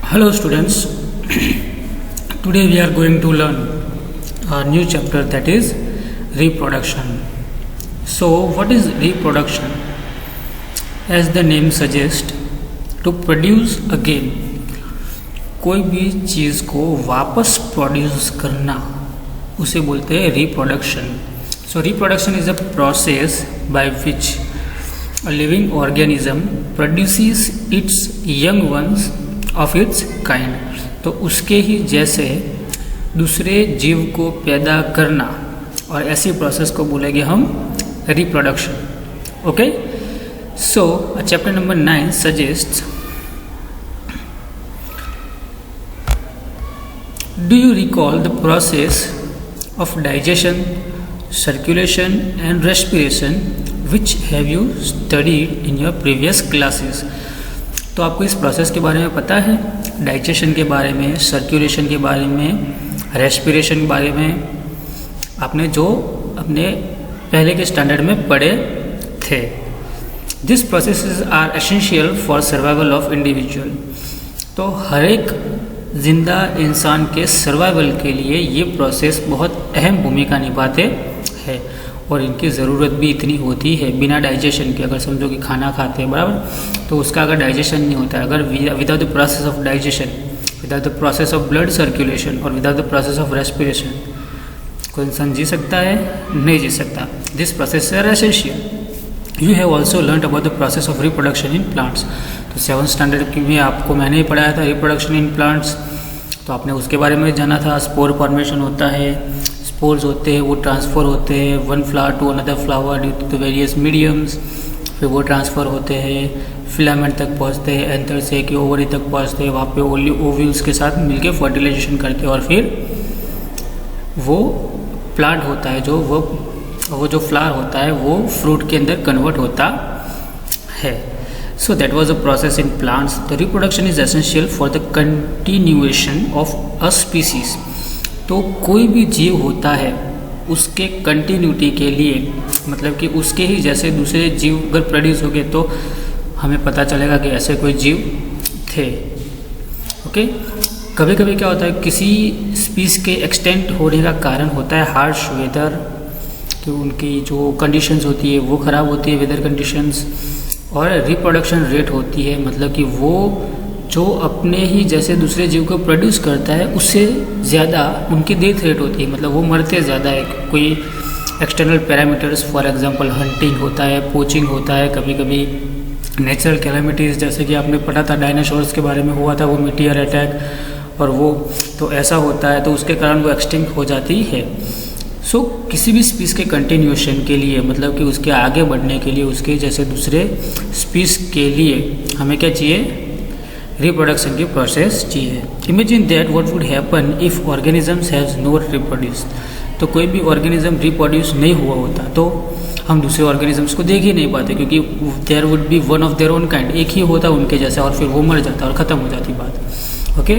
Hello students, today we are going to learn a new chapter, that is reproduction. So what is reproduction? As the name suggests, to produce again, कोई भी चीज़ को वापस produce करना उसे बोलते हैं reproduction. So reproduction is a process by which a living organism produces its young ones of its kind. तो उसके ही जैसे दूसरे जीव को पैदा करना, और ऐसी प्रोसेस को बोलेंगे हम reproduction. Okay, so chapter number 9 suggest, do you recall the process of digestion, circulation and respiration which have you studied in your previous classes. तो आपको इस प्रोसेस के बारे में पता है, डाइजेशन के बारे में, सर्कुलेशन के बारे में, रेस्पिरेशन के बारे में आपने जो अपने पहले के स्टैंडर्ड में पढ़े थे. This processes are essential for survival of individual. तो हर एक जिंदा इंसान के सर्वाइवल के लिए ये प्रोसेस बहुत अहम भूमिका निभाते हैं, और इनकी ज़रूरत भी इतनी होती है. बिना डाइजेशन के, अगर समझो कि खाना खाते हैं बराबर, तो उसका अगर डाइजेशन नहीं होता है, अगर without the process of digestion, without the process of blood circulation और without the process of respiration कोई इंसान जी सकता है? नहीं जी सकता. This process are essential. You have also learn about the process of reproduction in plants. तो 7th स्टैंडर्ड में आपको मैंने ही पढ़ाया था रिप्रोडक्शन इन प्लांट्स, तो आपने उसके बारे में जाना था. स्पोर फॉर्मेशन होता है, स्पोर्स होते हैं, वो ट्रांसफ़र होते हैं one flower to another flower due to the various mediums. फिर वो ट्रांसफ़र होते हैं, फिलामेंट तक पहुंचते हैं, एंथर से कि ओवरी तक पहुंचते हैं, वहाँ पे ओव्यूल्स के साथ मिलके फर्टिलाइजेशन करते हैं, और फिर वो प्लांट होता है, जो वो जो फ्लावर होता है वो फ्रूट के अंदर कन्वर्ट होता है. So that was a process in plants. The reproduction is essential for the continuation of a species. तो कोई भी जीव होता है, उसके कंटिन्यूटी के लिए, मतलब कि उसके ही जैसे दूसरे जीव अगर प्रोड्यूस हो गए तो हमें पता चलेगा कि ऐसे कोई जीव थे. ओके, कभी कभी क्या होता है, किसी स्पीस के एक्सटेंट होने का कारण होता है हार्श वेदर, कि उनकी जो कंडीशंस होती है वो ख़राब होती है, वेदर कंडीशंस, और रिप्रोडक्शन रेट होती है, मतलब कि वो जो अपने ही जैसे दूसरे जीव को प्रोड्यूस करता है उससे ज़्यादा उनकी डेथ रेट होती है, मतलब वो मरते ज़्यादा है. कोई external parameters, for example hunting होता है, पोचिंग होता है, कभी कभी नेचुरल कैलामिटीज़, जैसे कि आपने पढ़ा था डायनासोर्स के बारे में हुआ था वो मीटियर अटैक, और वो तो ऐसा होता है, तो उसके कारण वो एक्सटिंक्ट हो जाती है. सो किसी भी स्पीस के कंटिन्यूएशन के लिए, मतलब कि उसके आगे बढ़ने के लिए, उसके जैसे दूसरे स्पीस के लिए हमें क्या चाहिए? रिप्रोडक्शन की प्रोसेस चाहिए. Imagine that what would happen if organisms have not reproduced. तो कोई भी ऑर्गेनिज्म रिप्रोड्यूस नहीं हुआ होता तो हम दूसरे ऑर्गेनिजम्स को देख ही नहीं पाते, क्योंकि there would be one of their own kind, एक ही होता उनके जैसा, और फिर वो मर जाता और ख़त्म हो जाती बात. Okay,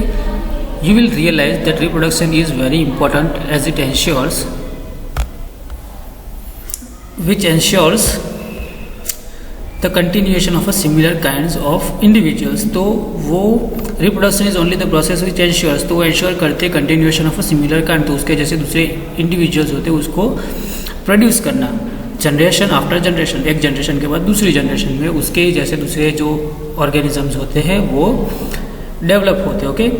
you will realize that reproduction is very important as it ensures which ensures the continuation of a similar kinds of individuals. तो वो reproduction is only the process which ensures, तो वो ensure करते continuation of a similar kind, तो उसके जैसे दूसरे individuals होते हैं उसको produce करना, जनरेशन आफ्टर जनरेशन, एक जनरेशन के बाद दूसरी जनरेशन में उसके जैसे दूसरे जो organisms होते हैं वो डेवलप होते हैं. Okay,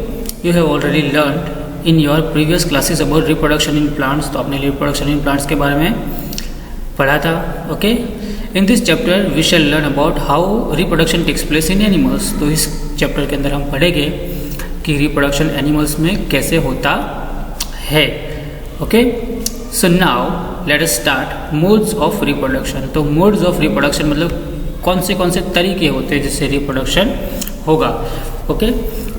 you have already learn in your previous classes about reproduction in plants. तो आपने रिप्रोडक्शन इन प्लांट्स के बारे में पढ़ा था. Okay, in this chapter we shall learn about how reproduction takes place in animals. तो इस चैप्टर के अंदर हम पढ़ेंगे कि रिप्रोडक्शन एनिमल्स में कैसे होता है. Okay, so now let us start modes of reproduction. तो मोड्स ऑफ रिप्रोडक्शन मतलब कौन से तरीके होते हैं जिससे रिप्रोडक्शन होगा. Okay,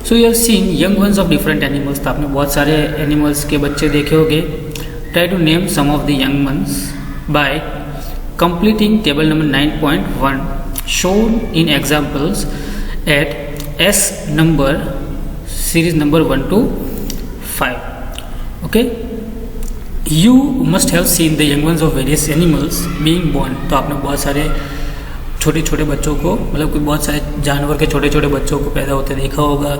so you have seen young ones of different animals. तो आपने बहुत सारे एनिमल्स के बच्चे देखे होंगे. Try to name some of the young ones by completing table number 9.1 shown in examples at S number series number 1 to 5. Okay, you must have seen the young ones of various animals being born. तो आपने बहुत सारे छोटे छोटे बच्चों को, मतलब कि बहुत सारे जानवर के छोटे छोटे बच्चों को पैदा होते देखा होगा.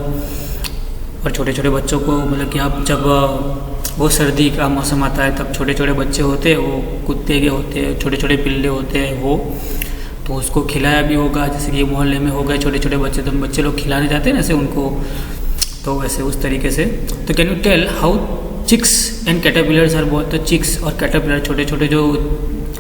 और छोटे छोटे बच्चों को मतलब कि आप जब वो सर्दी का मौसम आता है तब छोटे छोटे बच्चे होते हैं, वो कुत्ते के होते हैं, छोटे छोटे पिल्ले होते हैं वो, तो उसको खिलाया भी होगा। जैसे कि मोहल्ले में हो गए छोटे छोटे बच्चे, तो बच्चे लोग खिलाने जाते हैं ना ऐसे उनको, तो वैसे उस तरीके से। तो can you tell how chicks and caterpillars are born? तो चिक्स और कैटरपिलर छोटे छोटे जो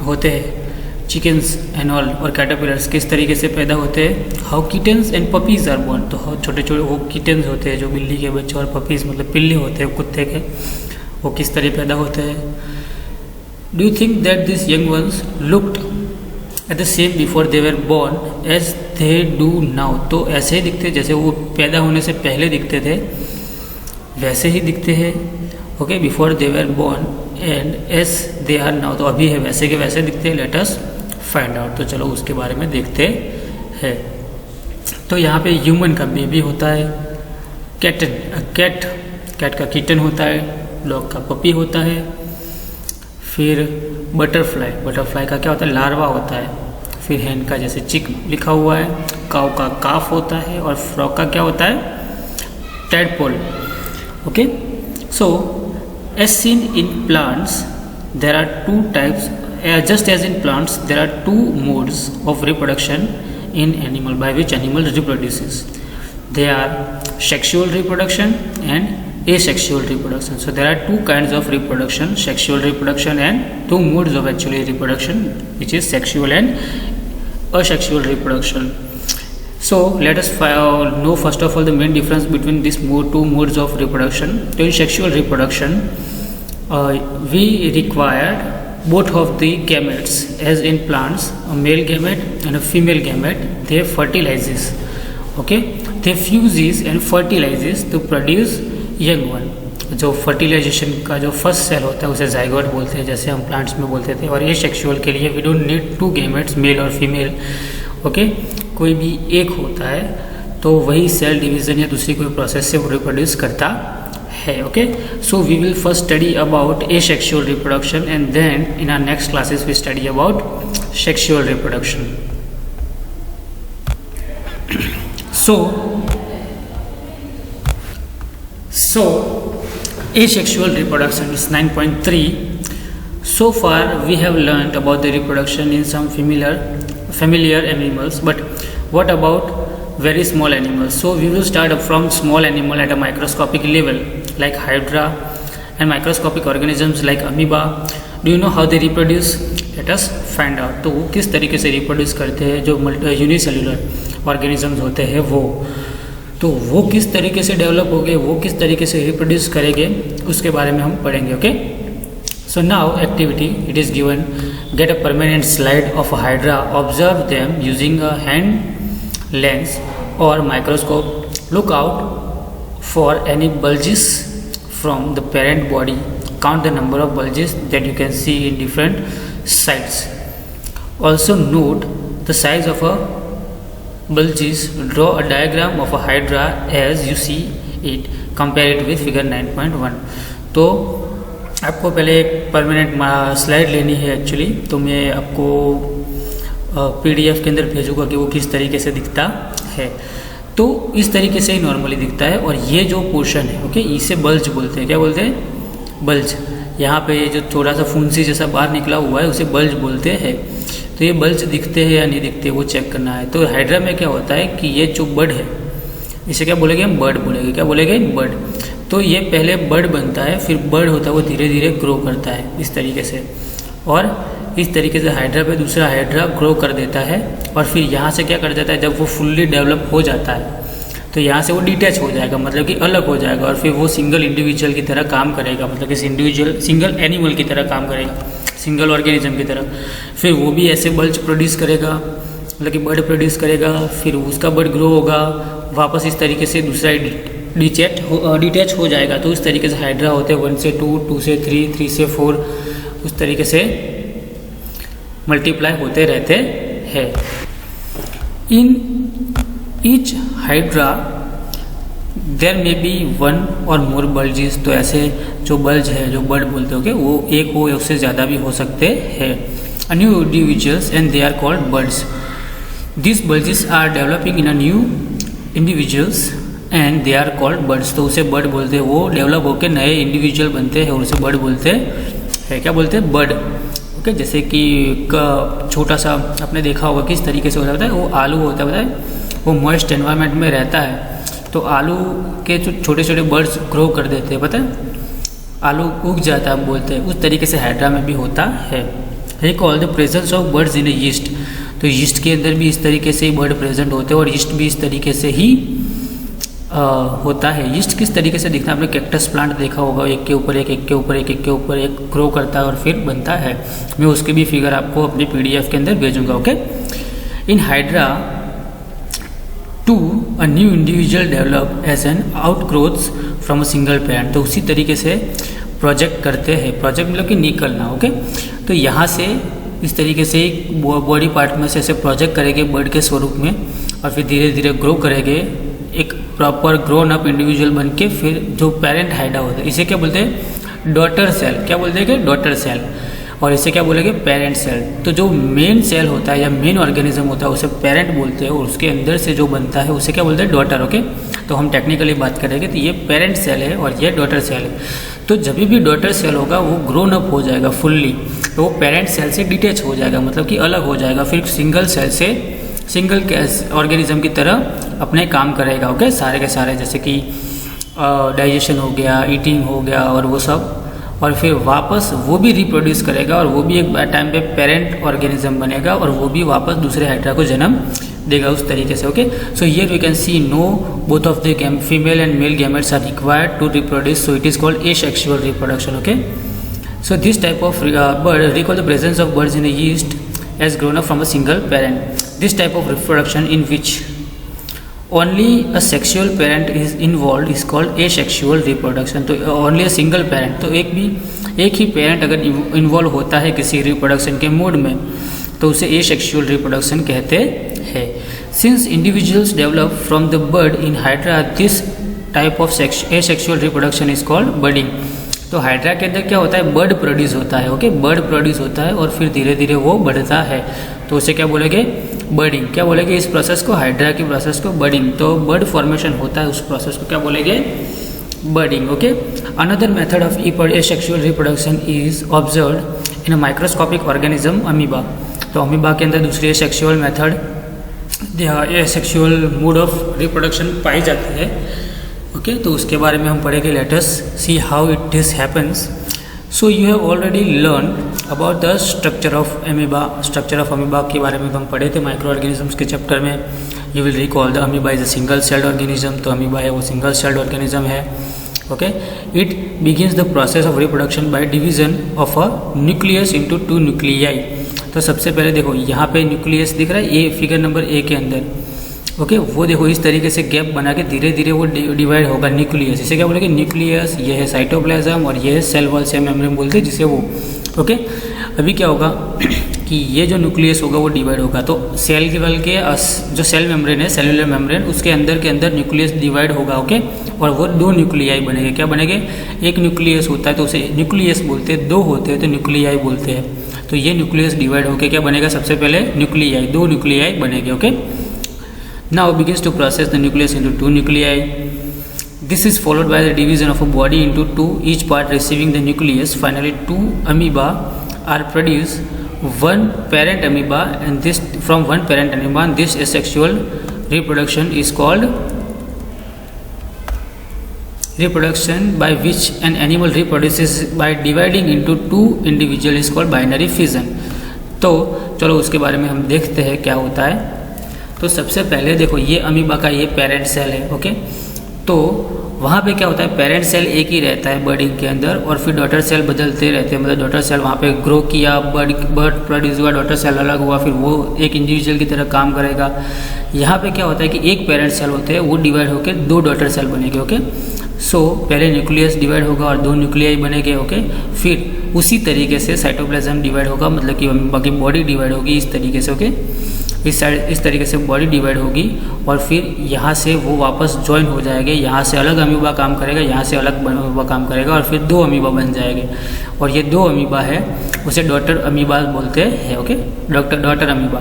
होते हैं, चिकन्स एंड ऑल और कैटरपिलर्स किस तरीके से पैदा होते हैं। How kittens and puppies are born? तो छोटे छोटे वो किटन्स होते हैं जो बिल्ली के बच्चे, और पपीज़ मतलब पिल्ले होते हैं कुत्ते के, वो किस तरह पैदा होते हैं। Do you think that this young ones looked at the same before they were born as they do now? तो ऐसे ही दिखते जैसे वो पैदा होने से पहले दिखते थे, वैसे ही दिखते हैं। Okay, before they were born and as they are now, तो अभी है वैसे के वैसे दिखते हैं। लेट अस फाइंड आउट, तो चलो उसके बारे में देखते हैं। तो यहाँ पे ह्यूमन का बेबी होता है, कैट का किटन होता है, डॉग का पपी होता है, फिर बटरफ्लाई का क्या होता है, लार्वा होता है, फिर हैन का जैसे चिक लिखा हुआ है, काऊ का काफ होता है, और फ्रॉग का क्या होता है, tadpole. Okay, so as seen in plants there are two types, just as in plants there are two modes of reproduction in animal by which animal reproduces. They are sexual reproduction and asexual reproduction. So there are two kinds of reproduction, sexual reproduction and two modes of actually reproduction, which is sexual and asexual reproduction. So let us know first of all the main difference between these two modes of reproduction. So in sexual reproduction we require both of the gametes, as in plants a male gamete and a female gamete, they fertilizes, okay, they fuses and fertilizes to produce young one. जो fertilisation का जो first cell होता है उसे zygote बोलते हैं, जैसे हम प्लांट्स में बोलते थे। और ये सेक्सुअल के लिए we don't need two gametes, male और फीमेल, ओके, कोई भी एक होता है तो वही सेल डिवीजन या दूसरी कोई प्रोसेस से वो रिप्रोड्यूस करता है। Okay, so we will first study about asexual reproduction and then in our next classes we study about sexual reproduction. So asexual reproduction is 9.3. So far we have learned about the reproduction in some familiar animals, but what about very small animals? So we will start up from small animal at a microscopic level like hydra and microscopic organisms like amoeba. Do you know how they reproduce? Let us find out. तो वो किस तरीके से reproduce करते हैं, जो unicellular organisms होते हैं वो वो किस तरीके से डेवलप हो गए, वो किस तरीके से रिप्रोड्यूस करेंगे, उसके बारे में हम पढ़ेंगे। Okay, so now activity it is given, get a permanent slide of hydra, observe them using a hand lens और microscope, look out for any bulges from the parent body, count the number of bulges that you can see in different sides, also note the size of a bulges, draw a diagram of a hydra as you see it, compare it with figure 9.1. तो आपको पहले एक permanent slide लेनी है actually, तो मैं आपको PDF के अंदर भेजूंगा कि वो किस तरीके से दिखता है। तो इस तरीके से ही नॉर्मली दिखता है, और ये जो पोर्शन है ओके, इसे बल्ज बोलते हैं। क्या बोलते हैं? बल्ज। यहाँ पे जो थोड़ा सा फुंसी जैसा बाहर निकला हुआ है उसे बल्ज बोलते हैं। तो ये बल्ज दिखते हैं या नहीं दिखते वो चेक करना है। तो हाइड्रा में क्या होता है कि ये जो बर्ड है इसे क्या बोलेंगे हम? बर्ड बोलेंगे। क्या बोलेंगे? बर्ड। तो ये पहले बर्ड बनता है, फिर बर्ड होता है, वो धीरे धीरे ग्रो करता है इस तरीके से, और इस तरीके से हाइड्रा पे दूसरा हाइड्रा ग्रो कर देता है, और फिर यहाँ से क्या कर देता है, जब वो फुल्ली डेवलप हो जाता है तो यहाँ से वो डिटैच हो जाएगा, मतलब कि अलग हो जाएगा, और फिर वो सिंगल इंडिविजुअल की तरह काम करेगा, मतलब कि सिंगल एनिमल की तरह काम करेगा, सिंगल ऑर्गेनिज्म की तरह। फिर वो भी ऐसे बल्ज प्रोड्यूस करेगा, मतलब कि बर्ड प्रोड्यूस करेगा, फिर उसका बर्ड ग्रो होगा, वापस इस तरीके से दूसरा डिटैच हो जाएगा। तो इस तरीके से हाइड्रा होते हैं 1 से 2, 2 से 3, 3 से 4, उस तरीके से मल्टीप्लाई होते रहते हैं। In each hydra there may be 1 और मोर बल्जेस। तो ऐसे जो बल्ज है, जो बर्ड बोलते हो, वो एक हो या उससे ज़्यादा भी हो सकते हैं। A new individuals and they are called buds. This bulges are developing in a new individuals and they are called buds, तो उसे बर्ड बोलते हैं। वो डेवलप होकर नए इंडिविजुअल बनते हैं और उसे बर्ड बोलते हैं। क्या बोलते हैं? बर्ड। ओके, जैसे कि छोटा सा आपने देखा होगा किस तरीके से होता है, वो आलू होता है, वो मॉइस्ट एनवायरनमेंट में रहता है, तो आलू के जो छोटे छोटे बर्ड्स ग्रो कर देते हैं, पता है, आलू उग जाता है बोलते हैं। उस तरीके से हाइड्रा में भी होता है। ये call the presence of birds in A yeast, तो यीस्ट के अंदर भी इस तरीके से ही बर्ड प्रेजेंट होते हैं और यीस्ट भी इस तरीके से ही होता है। यीस्ट किस तरीके से दिखता है? आपने कैक्टस प्लांट देखा होगा, एक के ऊपर एक, एक के ऊपर एक, एक के ऊपर एक ग्रो करता है और फिर बनता है। मैं उसके भी फिगर आपको अपने PDF के अंदर भेजूंगा। Okay, in hydra to a new individual develop as an outgrowths from a single parent, तो उसी तरीके से प्रोजेक्ट करते हैं। प्रोजेक्ट मतलब कि निकलना। ओके, तो यहाँ से इस तरीके से एक बॉडी पार्ट में से ऐसे प्रोजेक्ट करेंगे बर्ड के स्वरूप में और फिर धीरे धीरे ग्रो करेंगे एक प्रॉपर ग्रोन अप इंडिविजुअल बन के। फिर जो पेरेंट हाइड्रा होता है, इसे क्या बोलते हैं? Daughter cell. क्या बोलते हैं कि डॉटर सेल, और इसे क्या बोलेंगे? Parent cell. तो जो मेन सेल होता है या मेन ऑर्गेनिज्म होता है उसे पेरेंट बोलते हैं और उसके अंदर से जो बनता है उसे क्या बोलते हैं? डॉटर। ओके, तो हम टेक्निकली बात करेंगे तो ये पेरेंट सेल है और ये डॉटर सेल है। तो जब भी डॉटर सेल होगा वो ग्रोन अप हो जाएगा फुल्ली, तो वो पेरेंट सेल से डिटेच हो जाएगा, मतलब कि अलग हो जाएगा, फिर सिंगल सेल से सिंगल ऑर्गेनिज्म की तरह अपने काम करेगा। ओके, सारे के सारे, जैसे कि डाइजेशन हो गया, ईटिंग हो गया और वो सब, और फिर वापस वो भी रिप्रोड्यूस करेगा और वो भी एक टाइम पे पेरेंट ऑर्गेनिज्म बनेगा और वो भी वापस दूसरे हाइड्रा को जन्म देगा उस तरीके से। Okay, so here we can see no both of the female and male gametes are required to reproduce, so it is called asexual reproduction. Okay, so this type of bird recall the presence of birds in the yeast as grown up from a single parent. This type of reproduction in which only a sexual parent is involved is called asexual reproduction. तो only a single parent, तो एक ही parent अगर involve होता है किसी reproduction के mode में तो उसे एसेक्सुअल रिप्रोडक्शन कहते हैं। Since individuals develop from the bud in hydra, this type of asexual reproduction is called budding. तो हाइड्रा के अंदर क्या होता है? बर्ड प्रोड्यूस होता है। ओके, बर्ड प्रोड्यूस होता है और फिर धीरे धीरे वो बढ़ता है, तो उसे क्या बोलेंगे? बर्डिंग। क्या बोलेंगे इस प्रोसेस को? हाइड्रा की प्रोसेस को बर्डिंग। तो बर्ड फॉर्मेशन होता है, उस प्रोसेस को क्या बोलेंगे? Budding. Okay, another method of asexual reproduction is observed in a microscopic organism amoeba. तो अमीबा के अंदर दूसरी asexual method, asexual mode of reproduction पाई जाती है। ओके, तो उसके बारे में हम पढ़ेंगे। Let us see how it this happens. So you have already learn about the structure of amoeba. Structure of amoeba के बारे में हम पढ़े थे माइक्रो ऑर्गेनिजम्स के चैप्टर में। You will recall the amoeba is a single celled organism. तो amoeba है वो सिंगल सेल्ड ऑर्गेनिज्म है। Okay, it begins the process of reproduction by division of a nucleus into 2 nuclei. तो सबसे पहले देखो यहाँ पे न्यूक्लियस दिख रहा है, ये फिगर नंबर A के अंदर। ओके, वो देखो इस तरीके से गैप बना के धीरे धीरे वो डिवाइड होगा न्यूक्लियस। इसे क्या बोलेंगे? न्यूक्लियस। ये है साइटोप्लाज्म और ये है सेल वॉल, सेल मेम्ब्रेन बोलते हैं जिसे वो। ओके, अभी क्या होगा कि ये जो न्यूक्लियस होगा वो डिवाइड होगा, तो सेल के बल के जो सेल मेम्ब्रेन है, सेलुलर मेम्ब्रेन, उसके अंदर न्यूक्लियस डिवाइड होगा। ओके, और वो 2 न्यूक्लियाई बनेंगे। क्या बनेंगे? एक न्यूक्लियस होता है तो उसे न्यूक्लियस बोलते हैं, 2 होते हैं तो न्यूक्लियाई बोलते हैं। तो ये न्यूक्लियस डिवाइड होकर क्या बनेगा? सबसे पहले न्यूक्लियाई, 2 न्यूक्लियाई बनेंगे। Okay, now begins to process the nucleus into 2 nuclei. This is followed by the division of a body into 2, each part receiving the nucleus. Finally 2 amoeba are produced, one parent amoeba, and this from one parent amoeba. This asexual reproduction is called reproduction by which an animal reproduces by dividing into 2 individuals is called binary fission. तो चलो उसके बारे में हम देखते हैं क्या होता है। तो सबसे पहले देखो ये अमीबा का ये पेरेंट सेल है। ओके, तो वहाँ पे क्या होता है? पेरेंट सेल एक ही रहता है बर्डिंग के अंदर और फिर डॉटर सेल बदलते रहते हैं। मतलब डॉटर सेल वहाँ पे ग्रो किया, बर्ड प्रोड्यूस हुआ, डॉटर सेल अलग हुआ, फिर वो एक इंडिविजुअल की तरह काम करेगा। यहाँ पे क्या होता है कि एक पेरेंट सेल होते हैं, वो डिवाइड होकर 2 डॉटर सेल बनेंगे। ओके, सो पहले न्यूक्लियस डिवाइड होगा और 2 न्यूक्लियाई बनेंगे। ओके, फिर उसी तरीके से साइटोप्लाज्म डिवाइड होगा, मतलब कि बाकी बॉडी डिवाइड होगी इस तरीके से। ओके, इस तरीके से बॉडी डिवाइड होगी और फिर यहाँ से वो वापस ज्वाइन हो जाएंगे। यहाँ से अलग अमीबा काम करेगा, यहाँ से अलग अमीबा काम करेगा और फिर 2 अमीबा बन जाएंगे। और ये 2 अमीबा है उसे डॉटर अमीबा बोलते हैं। Okay, daughter amoeba.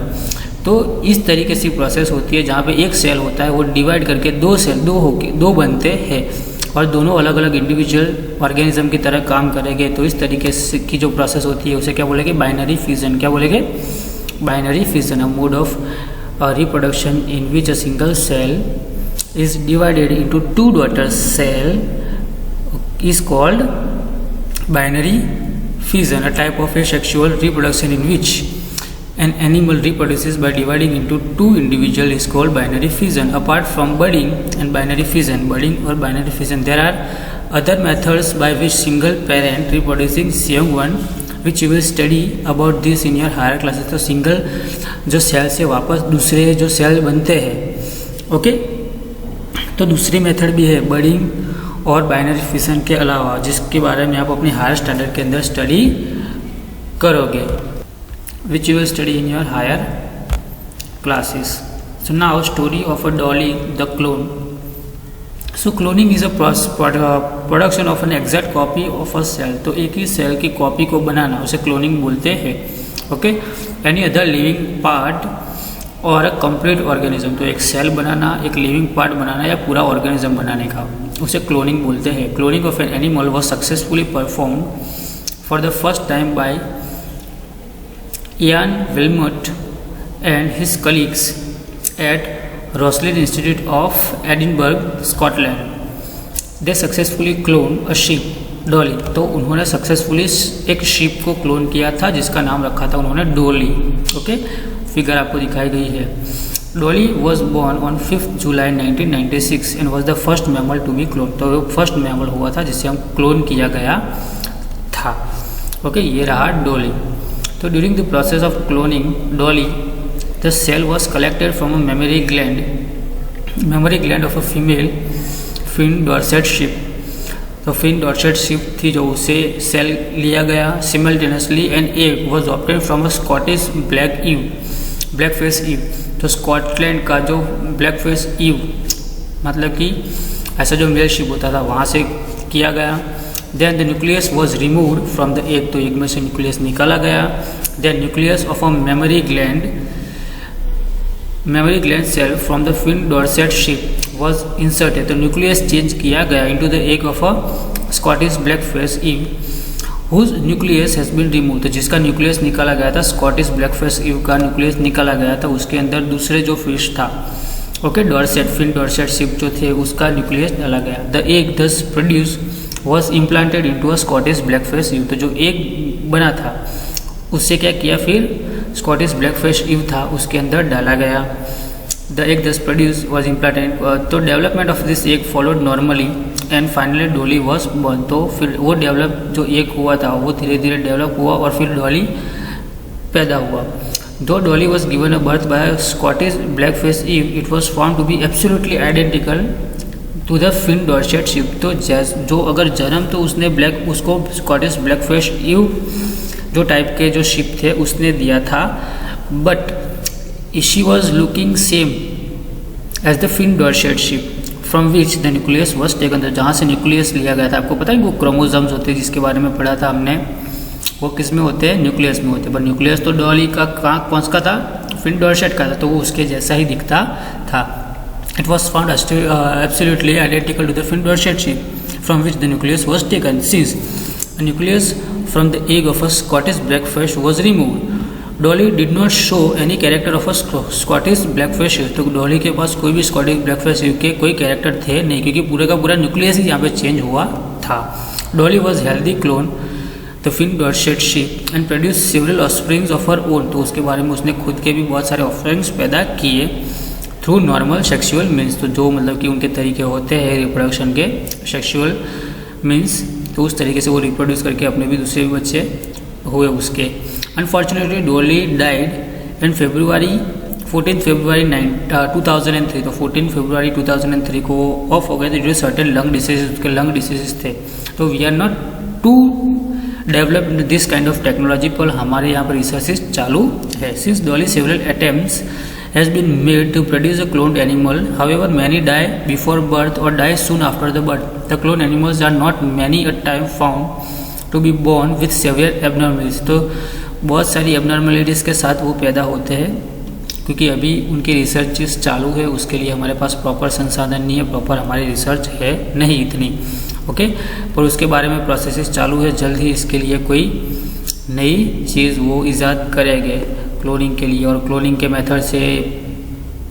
तो इस तरीके से प्रोसेस होती है जहाँ पे एक सेल होता है वो डिवाइड करके दो बनते हैं और दोनों अलग अलग इंडिविजुअल ऑर्गेनिज्म की तरह काम करेंगे। तो इस तरीके से की जो प्रोसेस होती है उसे क्या बोलेंगे? Binary fission. क्या बोलेंगे? Binary fission, a mode of reproduction in which a single cell is divided into two daughter cell is called binary fission. A type of asexual reproduction in which an animal reproduces by dividing into two individuals is called binary fission. Apart from budding and binary fission, there are other methods by which single parent reproducing young one, which you will study about this in your higher classes. तो single जो cell से वापस दूसरे जो cell बनते हैं, okay, तो दूसरी मेथड भी है बडिंग और बाइनरी फिशन के अलावा, जिसके बारे में आप अपने हायर स्टैंडर्ड के अंदर स्टडी करोगे, which you will study in your higher classes. So now story of a Dolly the clone. So cloning is a production of an exact copy of a cell. तो एक ही cell की copy को बनाना उसे cloning बोलते हैं. Okay, any other living part और a complete organism. तो एक सेल बनाना, एक लिविंग पार्ट बनाना या पूरा ऑर्गेनिज्म बनाने का उसे क्लोनिंग बोलते हैं. Cloning of an animal was successfully perform for the first time by Ian Wilmut and his colleagues at Roslin Institute of Edinburgh, Scotland. They successfully clone a sheep Dolly. तो उन्होंने successfully एक sheep को clone किया था जिसका नाम रखा था उन्होंने डॉली. ओके, फिगर आपको दिखाई गई है. Dolly was born on 5 July 1996 and was the first mammal to be clone. तो वो फर्स्ट मैमल हुआ था जिसे हम क्लोन किया गया था. ओके, ये रहा डॉली. तो during the process of cloning Dolly, the cell was collected from a memory gland of a female Finn Dorset sheep. तो फिन डॉर्सेट शिप थी जो उसे सेल लिया गया. Simultaneously an egg was obtain from a Scottish black face ewe. तो Scotland का जो black face ewe मतलब कि ऐसा जो मेल शिप होता था वहाँ से किया गया. Then the nucleus was removed from the egg. तो एग में से न्यूक्लियस निकाला गया. Then nucleus of a memory gland cell from the Finn Dorset sheep was inserted. तो न्यूक्लियस चेंज किया गया into the egg of a Scottish black face ewe whose nucleus has been remove. तो जिसका nucleus निकाला गया था, Scottish black face ewe का nucleus निकाला गया था, उसके अंदर दूसरे जो फिश था, ओके, फिन डॉर्सेट शिप जो थे उसका न्यूक्लियस डाला गया. The egg thus produce was implanted into a Scottish black face ewe. तो जो एग बना था उससे क्या किया, फिर स्कॉटिश ब्लैक फेस ईव था उसके अंदर डाला गया. The egg thus produce was implanted. तो development of this egg followed normally and finally Dolly was born. तो फिर वो डेवलप जो एग हुआ था वो धीरे धीरे डेवलप हुआ और फिर डॉली पैदा हुआ. Though Dolly was given a birth by Scottish black face ewe, it was found to be absolutely identical to the Finn Dorset sheep. तो जो अगर जन्म तो उसने उसको स्कॉटिश ब्लैक फेस ईव जो टाइप के जो शिप थे उसने दिया था, but she was looking same as the Finn Dorset sheep from which the nucleus was taken. जहाँ से न्यूक्लियस लिया गया था, आपको पता है वो क्रोमोसोम्स होते हैं जिसके बारे में पढ़ा था हमने, वो किस में होते हैं, न्यूक्लियस में होते हैं. पर न्यूक्लियस तो डॉली का कौन सा था, फिन डॉर्सेट का था, तो वो उसके जैसा ही दिखता था. It was found absolutely identical to the Finn Dorset sheep from which the nucleus was taken. Since nucleus from the egg of a Scottish black fish was removed, Dolly did not show any character of a Scottish black fish. तो Dolly के पास कोई भी Scottish black fish के कोई character थे नहीं, क्योंकि पूरे का पूरा न्यूक्लियस ही यहाँ पे चेंज हुआ था. Dolly was healthy clone the Finn Dorset sheep and produce several offsprings of her own. तो उसके बारे में उसने खुद के भी बहुत सारे ऑफस्प्रिंग्स पैदा किए थ्रू नॉर्मल सेक्सुअल मीन्स. तो जो मतलब कि उनके तरीके होते हैं रिप्रोडक्शन के, सेक्सुअल मीन्स, तो उस तरीके से वो रिप्रोड्यूस करके अपने भी दूसरे भी बच्चे हुए उसके. Unfortunately, Dolly died in 14 February 2003. तो 14 फरवरी 2003 को ऑफ हो गए थे due to certain lung diseases. उसके लंग डिसीजेज थे. तो we are not to develop this kind of technology, पर हमारे यहाँ पर रिसर्चेज चालू है. Since Dolly several attempts has been made to produce a cloned animal, however many die before birth और die soon after the birth. The clone animals are not many a time found to be born with severe abnormalities. तो बहुत सारी abnormalities के साथ वो पैदा होते हैं क्योंकि अभी उनकी रिसर्च चालू है, उसके लिए हमारे पास प्रॉपर संसाधन नहीं है, प्रॉपर हमारी रिसर्च है नहीं इतनी, ओके। पर उसके बारे में प्रोसेसेस चालू है, जल्द ही इसके लिए कोई नई चीज़ वो ईजाद करेंगे क्लोनिंग के लिए। और क्लोनिंग के मेथड से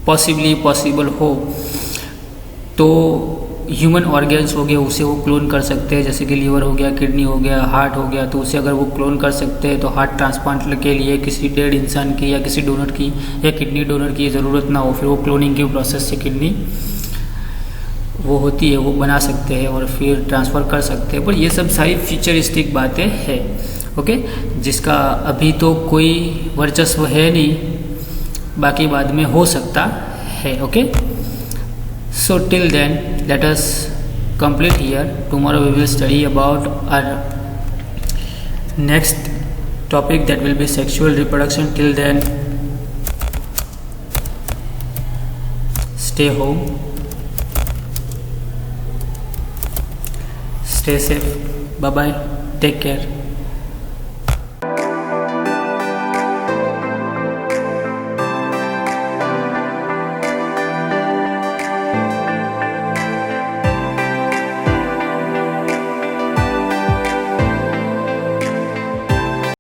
पॉसिबल हो तो ह्यूमन ऑर्गन्स हो गए उसे वो क्लोन कर सकते हैं, जैसे कि लीवर हो गया, किडनी हो गया, हार्ट हो गया, तो उसे अगर वो क्लोन कर सकते हैं तो हार्ट ट्रांसप्लांट के लिए किसी डेड इंसान की या किसी डोनर की या किडनी डोनर की ज़रूरत ना हो, फिर वो क्लोनिंग की प्रोसेस से किडनी वो होती है वो बना सकते हैं और फिर ट्रांसफ़र कर सकते हैं। पर ये सब सारी फ्यूचरिस्टिक बातें हैं, ओके, जिसका अभी तो कोई वर्चस्व है नहीं, बाकी बाद में हो सकता है, okay. So till then, let us complete here. Tomorrow we will study about our next topic, that will be sexual reproduction. Till then, stay home, stay safe, bye bye, take care.